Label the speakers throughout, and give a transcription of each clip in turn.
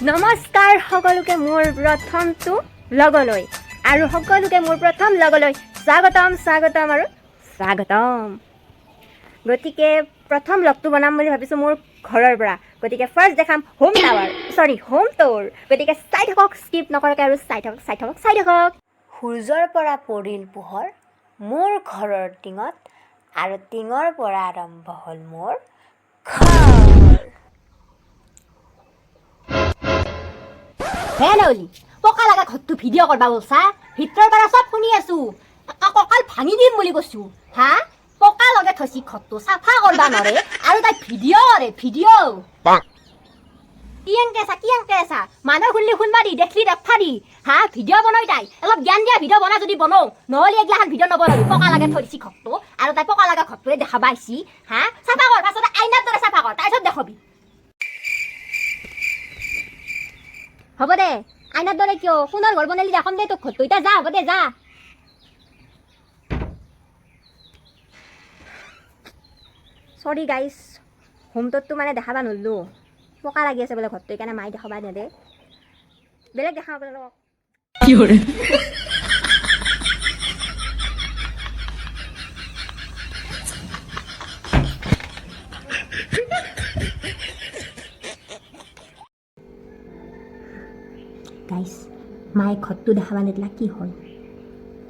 Speaker 1: নমস্কাৰ সকলোকে মোৰ প্ৰথমটো লগলৈ আৰু সকলোকে মোৰ প্ৰথম লগলৈ স্বাগতম আৰু স্বাগতম। গতিকে প্ৰথম লগটো বনাম বুলি ভাবিছোঁ মোৰ ঘৰৰ পৰা। গতিকে ফাৰ্ষ্ট দেখাম হোম ট'ৰ। গতিকে চাই থাকক, স্কিপ নকৰাকৈ আৰু চাই থাকক। সূৰ্যৰ পৰা পৰিল পোহৰ মোৰ ঘৰৰ টিঙত আৰু টিঙৰ পৰা আৰম্ভ হ'ল মোৰ ঘৰ। হে নেউলি, পকা লগা ঘৰটো ভিডিঅ' কৰবা বলছা? ভিতৰৰ পৰা চব শুনি আছোঁ। কঁকাল ভাঙি দিম বুলি কৈছোঁ। হা, পকা লগে থৈছি ঘৰটো চাফা কৰবা নৰে আৰু তাই ভিডিঅ' কৰে ভিডিঅ'। কিয়াংকে আছা মানুহ শুনলি শুনবা দি, দেখলি দেখবা দি। হা, ভিডিঅ' বনাই তাই অলপ জ্ঞান দিয়া ভিডিঅ' বনা যদি বনাও, নহ'লে এইগিলাখান ভিডিঅ' নবনাবি। পকা লাগে থৈ দিছি ঘৰটো আৰু তাই পকা লগা ঘৰটোৱে দেখাবা আহিছি। হা, চাফা কৰ, পাছত আইনাৰ দৰে চাফা কৰ, তাৰপিছত দেখাবি। হ'ব দে, আইনাৰ দৰে কিয়? সোণৰ ঘৰ বনালি দেখাম দে তোক ঘৰটো। এতিয়া যা, হ'ব দে যা। চৰি গাইজ, হোমটোতটো মানে দেখাবা নল্লো। পকা লাগি আছে বোলে ঘৰটো, সেইকাৰণে মায়ে দেখাবা নেদে। বেলেগ দেখা আপোনালোকক। গাইজ, মায়ে ঘৰটো দেখাবা নেদলা কি হ'ল?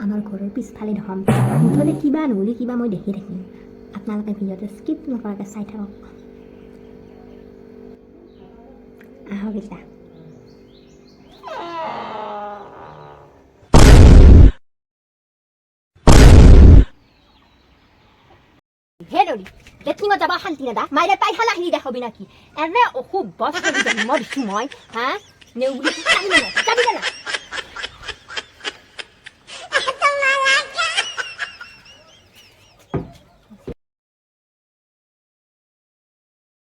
Speaker 1: আমাৰ ঘৰৰ পিছফালে দেখাম। মুঠতে কিবা নহ'লে কিবা মই দেখি থাকিম। আপোনালোকে ভিডিঅ'টো স্কিপ নকৰাকৈ চাই থাকক। আহক এতিয়া। হে নৰি, লেট্ৰিনত যাবা শান্তি নেদা? মাইৰে পাইখানাখিনি দেখাবি নাকি? এনে অসুখ বছ জন্ম দিছোঁ মই। হা, নেউলি